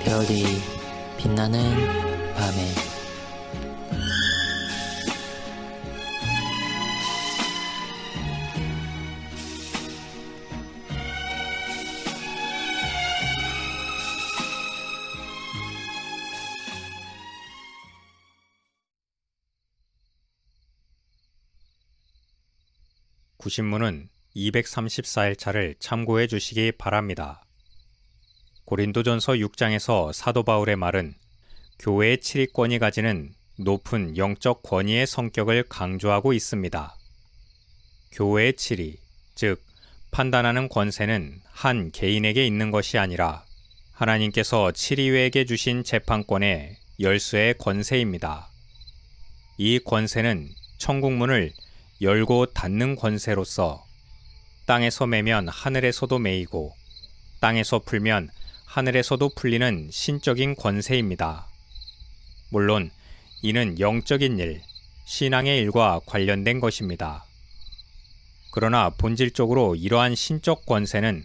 별이 빛나는 밤에 구신문은 234일차를 참고해 주시기 바랍니다. 고린도전서 6장에서 사도 바울의 말은 교회의 치리권이 가지는 높은 영적 권위의 성격을 강조하고 있습니다. 교회의 치리, 즉 판단하는 권세는 한 개인에게 있는 것이 아니라 하나님께서 치리회에게 주신 재판권의 열쇠의 권세입니다. 이 권세는 천국문을 열고 닫는 권세로서 땅에서 매면 하늘에서도 매이고 땅에서 풀면 하늘에서도 풀리는 신적인 권세입니다. 물론 이는 영적인 일, 신앙의 일과 관련된 것입니다. 그러나 본질적으로 이러한 신적 권세는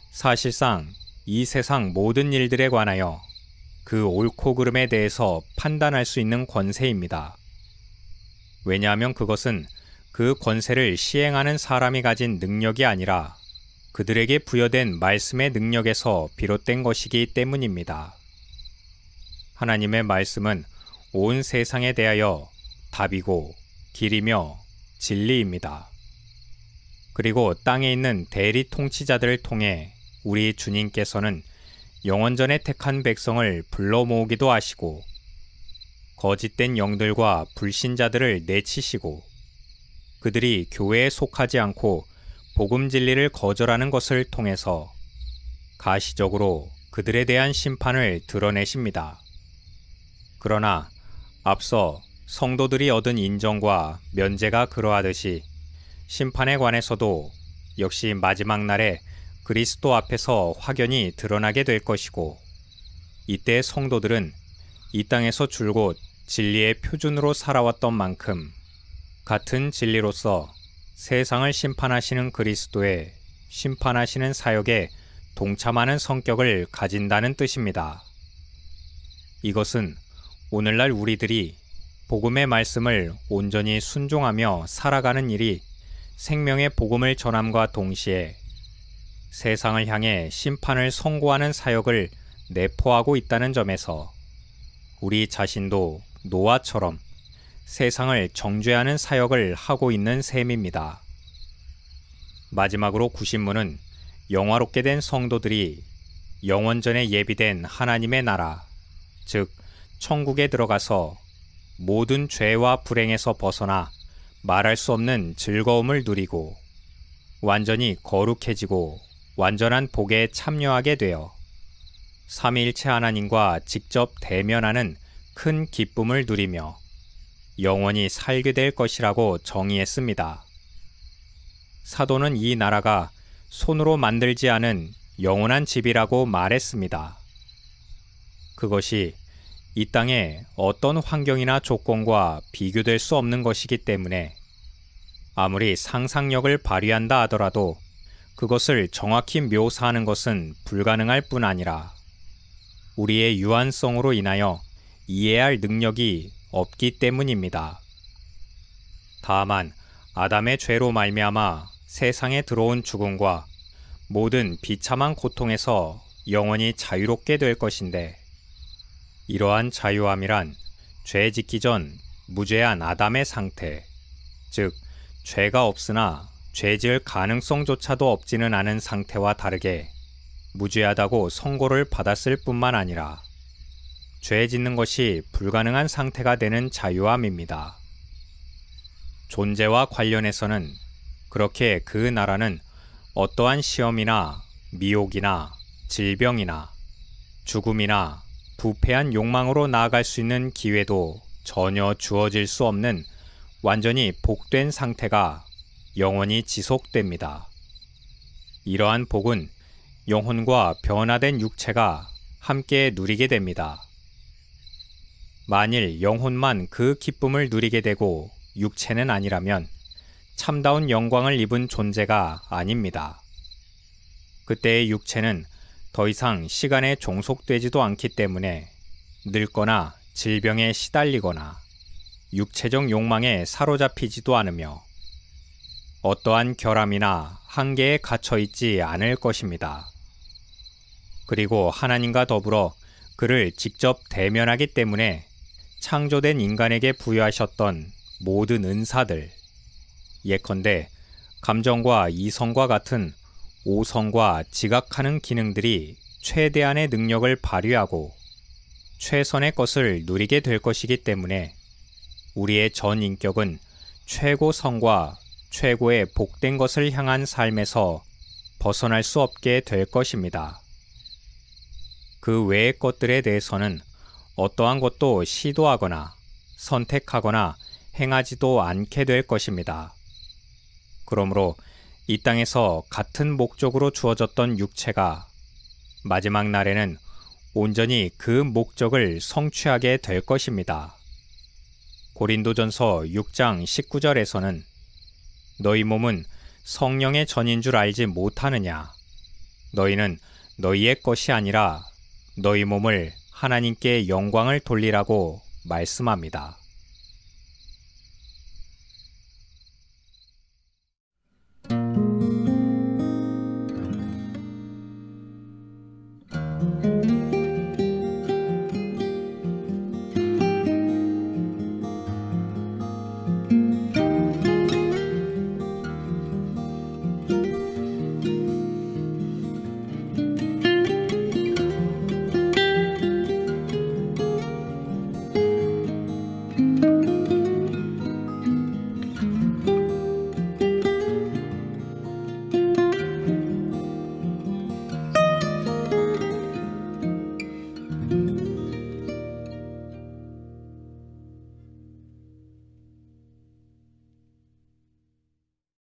사실상 이 세상 모든 일들에 관하여 그 옳고 그름에 대해서 판단할 수 있는 권세입니다. 왜냐하면 그것은 그 권세를 시행하는 사람이 가진 능력이 아니라 그들에게 부여된 말씀의 능력에서 비롯된 것이기 때문입니다. 하나님의 말씀은 온 세상에 대하여 답이고 길이며 진리입니다. 그리고 땅에 있는 대리 통치자들을 통해 우리 주님께서는 영원전에 택한 백성을 불러 모으기도 하시고 거짓된 영들과 불신자들을 내치시고 그들이 교회에 속하지 않고 복음 진리를 거절하는 것을 통해서 가시적으로 그들에 대한 심판을 드러내십니다. 그러나 앞서 성도들이 얻은 인정과 면제가 그러하듯이 심판에 관해서도 역시 마지막 날에 그리스도 앞에서 확연히 드러나게 될 것이고 이때 성도들은 이 땅에서 줄곧 진리의 표준으로 살아왔던 만큼 같은 진리로서 세상을 심판하시는 그리스도의 심판하시는 사역에 동참하는 성격을 가진다는 뜻입니다. 이것은 오늘날 우리들이 복음의 말씀을 온전히 순종하며 살아가는 일이 생명의 복음을 전함과 동시에 세상을 향해 심판을 선고하는 사역을 내포하고 있다는 점에서 우리 자신도 노아처럼 세상을 정죄하는 사역을 하고 있는 셈입니다. 마지막으로 구신문은 영화롭게 된 성도들이 영원전에 예비된 하나님의 나라, 즉 천국에 들어가서 모든 죄와 불행에서 벗어나 말할 수 없는 즐거움을 누리고 완전히 거룩해지고 완전한 복에 참여하게 되어 삼위일체 하나님과 직접 대면하는 큰 기쁨을 누리며 영원히 살게 될 것이라고 정의했습니다. 사도는 이 나라가 손으로 만들지 않은 영원한 집이라고 말했습니다. 그것이 이 땅의 어떤 환경이나 조건과 비교될 수 없는 것이기 때문에 아무리 상상력을 발휘한다 하더라도 그것을 정확히 묘사하는 것은 불가능할 뿐 아니라 우리의 유한성으로 인하여 이해할 능력이 없기 때문입니다. 다만 아담의 죄로 말미암아 세상에 들어온 죽음과 모든 비참한 고통에서 영원히 자유롭게 될 것인데 이러한 자유함이란 죄 짓기 전 무죄한 아담의 상태, 즉 죄가 없으나 죄 지을 가능성조차도 없지는 않은 상태와 다르게 무죄하다고 선고를 받았을 뿐만 아니라 죄 짓는 것이 불가능한 상태가 되는 자유함입니다. 존재와 관련해서는 그렇게 그 나라는 어떠한 시험이나 미혹이나 질병이나 죽음이나 부패한 욕망으로 나아갈 수 있는 기회도 전혀 주어질 수 없는 완전히 복된 상태가 영원히 지속됩니다. 이러한 복은 영혼과 변화된 육체가 함께 누리게 됩니다. 만일 영혼만 그 기쁨을 누리게 되고 육체는 아니라면 참다운 영광을 입은 존재가 아닙니다. 그때의 육체는 더 이상 시간에 종속되지도 않기 때문에 늙거나 질병에 시달리거나 육체적 욕망에 사로잡히지도 않으며 어떠한 결함이나 한계에 갇혀 있지 않을 것입니다. 그리고 하나님과 더불어 그를 직접 대면하기 때문에 창조된 인간에게 부여하셨던 모든 은사들, 예컨대 감정과 이성과 같은 오성과 지각하는 기능들이 최대한의 능력을 발휘하고 최선의 것을 누리게 될 것이기 때문에 우리의 전 인격은 최고성과 최고의 복된 것을 향한 삶에서 벗어날 수 없게 될 것입니다. 그 외의 것들에 대해서는 어떠한 것도 시도하거나 선택하거나 행하지도 않게 될 것입니다. 그러므로 이 땅에서 같은 목적으로 주어졌던 육체가 마지막 날에는 온전히 그 목적을 성취하게 될 것입니다. 고린도전서 6장 19절에서는 너희 몸은 성령의 전인 줄 알지 못하느냐? 너희는 너희의 것이 아니라 너희 몸을 하나님께 영광을 돌리라고 말씀합니다.